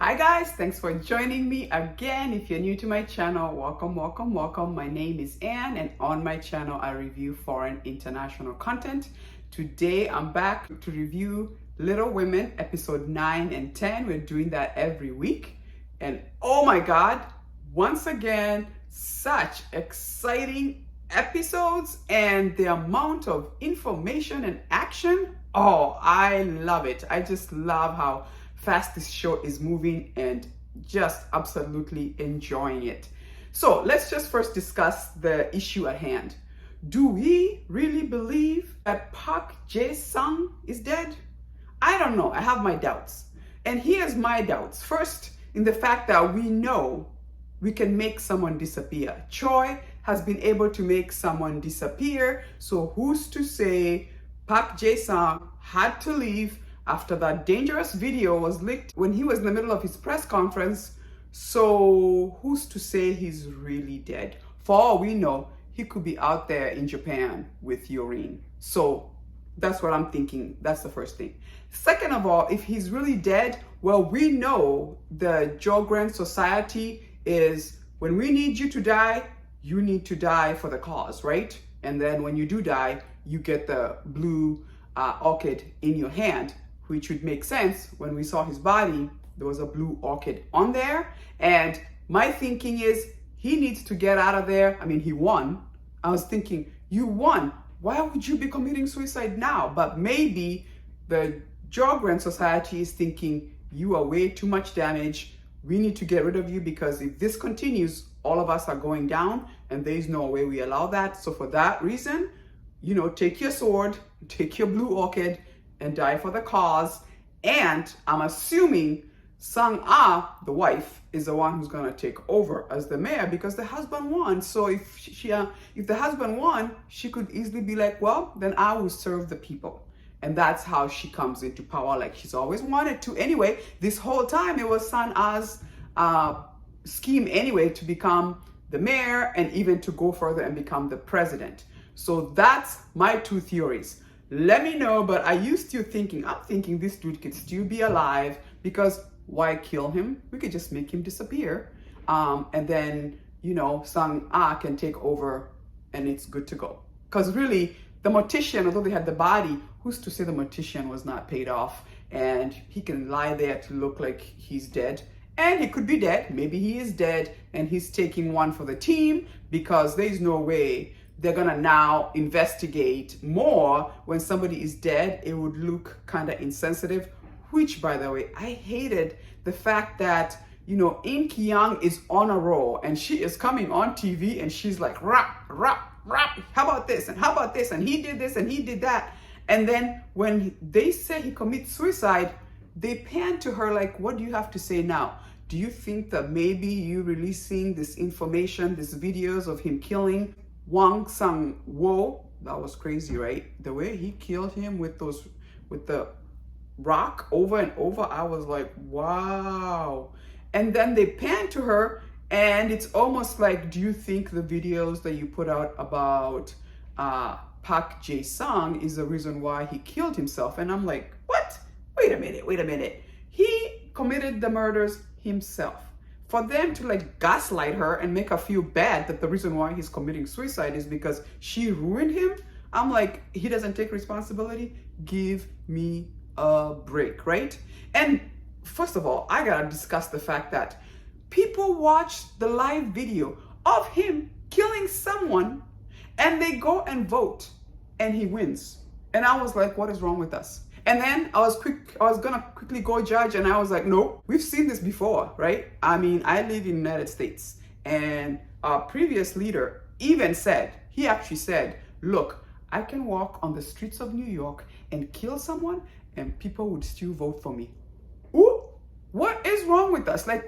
Hi guys, thanks for joining me again. If you're new to my channel, welcome. My name is Anne and on my channel I review foreign international content. Today I'm back to review Little Women episode 9 and 10. We're doing that every week. And oh my god, once again, such exciting episodes and the amount of information and action. Oh, I love it. I just love how fast this show is moving and just absolutely enjoying it. So let's just first discuss the issue at hand. Do we really believe that Park Jae-sang is dead? I don't know. I have my doubts. And here's my doubts. First, in the fact that we know we can make someone disappear. Choi has been able to make someone disappear. So who's to say Park Jae-sang had to leave after that dangerous video was leaked when he was in the middle of his press conference? So who's to say he's really dead? For all we know, he could be out there in Japan with Yoreen. So that's what I'm thinking. That's the first thing. Second of all, if he's really dead, well, we know the Jogren society is when we need you to die, you need to die for the cause, right? And then when you do die, you get the blue orchid in your hand, which would make sense. When we saw his body, there was a blue orchid on there. And my thinking is he needs to get out of there. I mean, he won. I was thinking, you won. Why would you be committing suicide now? But maybe the Jogren society is thinking you are way too much damage. We need to get rid of you because if this continues, all of us are going down and there is no way we allow that. So for that reason, take your sword, take your blue orchid and die for the cause. And I'm assuming Sang-ah, the wife, is the one who's gonna take over as the mayor because the husband won. So if the husband won, she could easily be like, well, then I will serve the people. And that's how she comes into power, like she's always wanted to. Anyway, this whole time it was Sang-ah's scheme anyway to become the mayor and even to go further and become the president. So that's my two theories. Let me know, but I'm thinking this dude could still be alive because why kill him? We could just make him disappear. And then, Sang-ah can take over and it's good to go. Because really, the mortician, although they had the body, who's to say the mortician was not paid off and he can lie there to look like he's dead. And he could be dead. Maybe he is dead and he's taking one for the team because there's no way they're gonna now investigate more when somebody is dead. It would look kind of insensitive, which by the way, I hated the fact that, In-kyung is on a roll and she is coming on TV and she's like, rap, how about this? And how about this? And he did this and he did that. And then when they say he commits suicide, they pan to her like, what do you have to say now? Do you think that maybe you releasing this information, these videos of him killing Wang Sang-wo, that was crazy, right? The way he killed him with the rock over and over, I was like, wow. And then they pan to her and it's almost like, do you think the videos that you put out about Park Jae-sang is the reason why he killed himself? And I'm like, what? Wait a minute. He committed the murders himself. For them to gaslight her and make her feel bad that the reason why he's committing suicide is because she ruined him, I'm like, he doesn't take responsibility? Give me a break, right? And first of all, I gotta discuss the fact that people watch the live video of him killing someone and they go and vote and he wins. And I was like, what is wrong with us? And then I was gonna quickly go judge and I was like, no, we've seen this before, right? I mean, I live in the United States and our previous leader even said, he actually said, look, I can walk on the streets of New York and kill someone and people would still vote for me. Ooh, what is wrong with us? I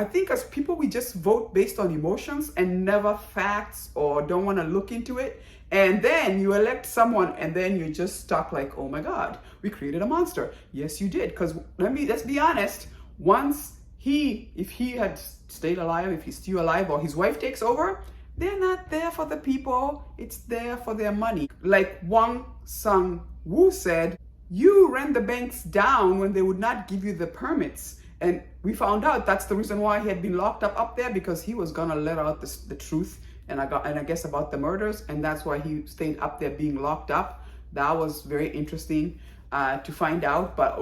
think as people, we just vote based on emotions and never facts or don't wanna look into it. And then you elect someone and then you're just stuck like, oh my God, we created a monster. Yes, you did. Because let's be honest, if he had stayed alive, if he's still alive or his wife takes over, they're not there for the people. It's there for their money. Like Wang Sang-woo said, you ran the banks down when they would not give you the permits. And we found out that's the reason why he had been locked up there, because he was gonna let out the truth, and I guess about the murders, and that's why he stayed up there being locked up. That was very interesting to find out. But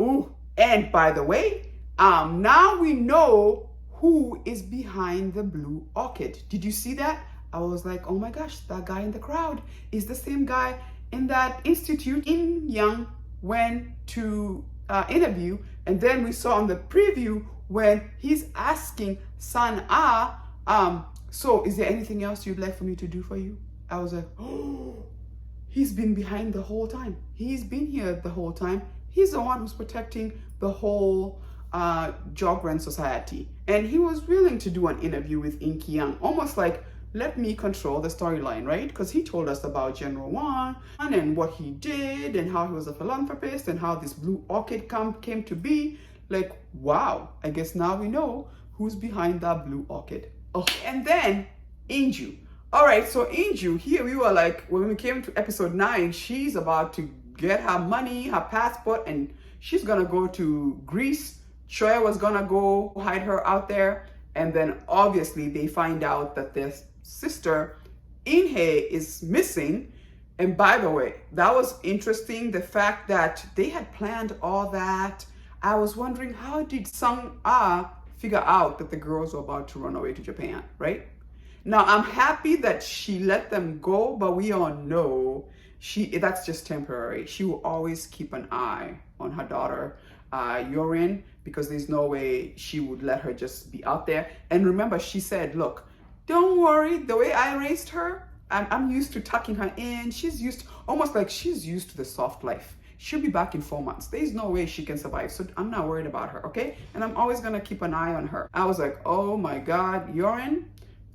and by the way, now we know who is behind the blue orchid. Did you see that? I was like, oh my gosh, that guy in the crowd is the same guy in that institute In-kyung went to interview. And then we saw on the preview when he's asking San so is there anything else you'd like for me to do for you? I was like, oh, he's been behind the whole time. He's been here the whole time. He's the one who's protecting the whole Jogren society. And he was willing to do an interview with In-kyung, almost like, let me control the storyline, right? Because he told us about General Won and what he did and how he was a philanthropist and how this blue orchid came to be. Like, wow, I guess now we know who's behind that blue orchid. Oh, and then In-ju. All right, so In-ju, here we were like, when we came to episode 9, she's about to get her money, her passport, and she's gonna go to Greece. Choi was gonna go hide her out there. And then obviously they find out that their sister In-hae is missing. And by the way, that was interesting, the fact that they had planned all that. I was wondering, how did Sung-ah figure out that the girls were about to run away to Japan, right? Now, I'm happy that she let them go, but we all know that's just temporary. She will always keep an eye on her daughter, Yorin, because there's no way she would let her just be out there. And remember, she said, look, don't worry, the way I raised her, I'm used to tucking her in. She's used, almost like she's used to the soft life. She'll be back in 4 months. There's no way she can survive. So I'm not worried about her, okay? And I'm always gonna keep an eye on her. I was like, oh my God, Yorin,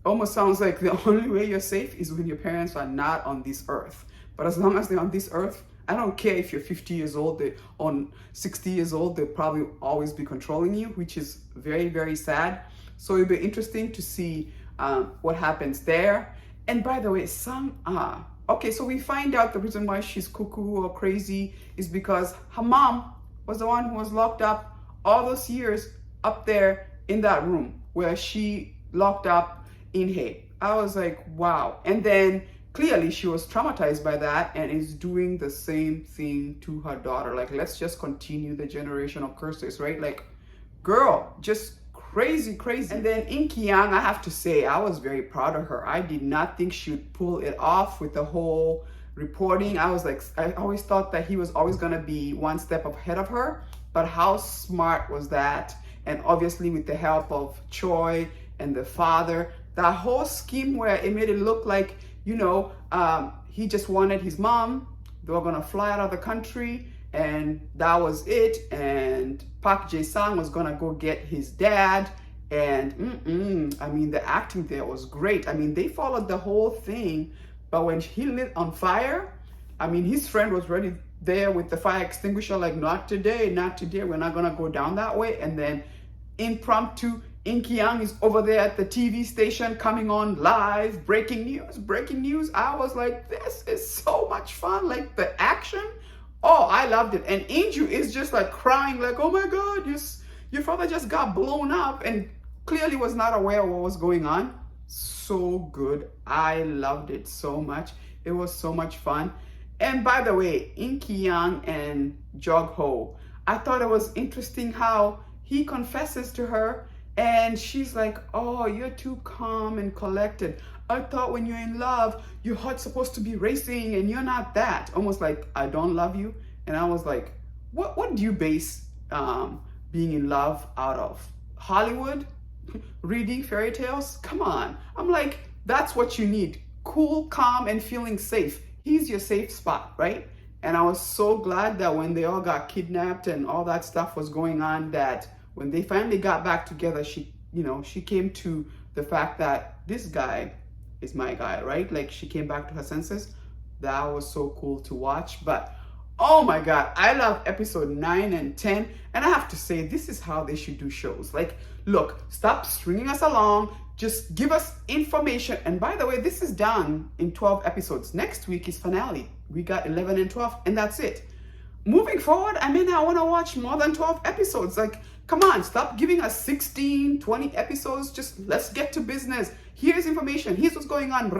almost sounds like the only way you're safe is when your parents are not on this earth. But as long as they're on this earth, I don't care if you're 50 years old, they're on 60 years old, they'll probably always be controlling you, which is very, very sad. So it'll be interesting to see what happens there. And by the way, okay, so we find out the reason why she's cuckoo or crazy is because her mom was the one who was locked up all those years up there in that room where she locked up In-hae. I was like, wow. And then clearly she was traumatized by that and is doing the same thing to her daughter. Like, let's just continue the generational curses, right? Like, girl, just crazy. And then In-kyung, I have to say, I was very proud of her. I did not think she would pull it off with the whole reporting. I was like, I always thought that he was always gonna be one step ahead of her, but how smart was that? And obviously with the help of Choi and the father, that whole scheme where it made it look like, you know, he just wanted his mom, they were gonna fly out of the country, and that was it. And Park Jae-sang was gonna go get his dad. And I mean, the acting there was great. I mean, they followed the whole thing, but when he lit on fire, I mean, his friend was ready there with the fire extinguisher, like, not today, we're not gonna go down that way. And then impromptu, In-kyung is over there at the TV station coming on live, breaking news. I was like, this is so much fun. Like, the action, oh, I loved it. And In-ju is just like crying, like, oh my God, your father just got blown up and clearly was not aware of what was going on. So good. I loved it so much. It was so much fun. And by the way, In-kyung and Jog-ho, I thought it was interesting how he confesses to her and she's like, oh, you're too calm and collected. I thought when you're in love, your heart's supposed to be racing and you're not that. Almost like, I don't love you. And I was like, what do you base being in love out of? Hollywood? Reading fairy tales? Come on. I'm like, that's what you need. Cool, calm, and feeling safe. He's your safe spot, right? And I was so glad that when they all got kidnapped and all that stuff was going on, that when they finally got back together, she came to the fact that this guy is my guy, right? Like, she came back to her senses. That was so cool to watch. But oh my God, I love episode 9 and 10. And I have to say, this is how they should do shows. Like, look, stop stringing us along. Just give us information. And by the way, this is done in 12 episodes. Next week is finale. We got 11 and 12, and that's it. Moving forward, I may not want to watch more than 12 episodes. Like, Come on, stop giving us 16, 20 episodes. Just let's get to business. Here's information. Here's what's going on.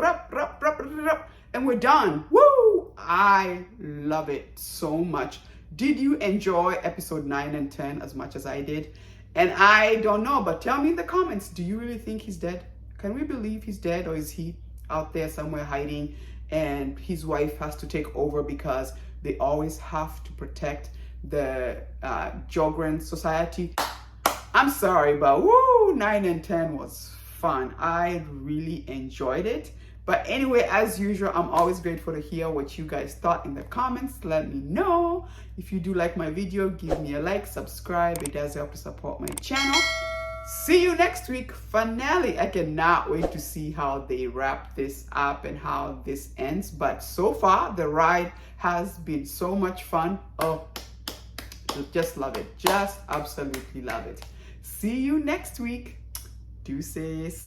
And we're done. Woo! I love it so much. Did you enjoy episode 9 and 10 as much as I did? And I don't know, but tell me in the comments, do you really think he's dead? Can we believe he's dead, or is he out there somewhere hiding and his wife has to take over because they always have to protect the Jogren society? I'm sorry, but woo, 9 and 10 was fun. I really enjoyed it. But anyway, as usual, I'm always grateful to hear what you guys thought in the comments. Let me know. If you do like my video, give me a like, subscribe. It does help to support my channel. See you next week. Finale. I cannot wait to see how they wrap this up and how this ends. But so far, the ride has been so much fun. Oh, just love it. Just absolutely love it. See you next week. Deuces.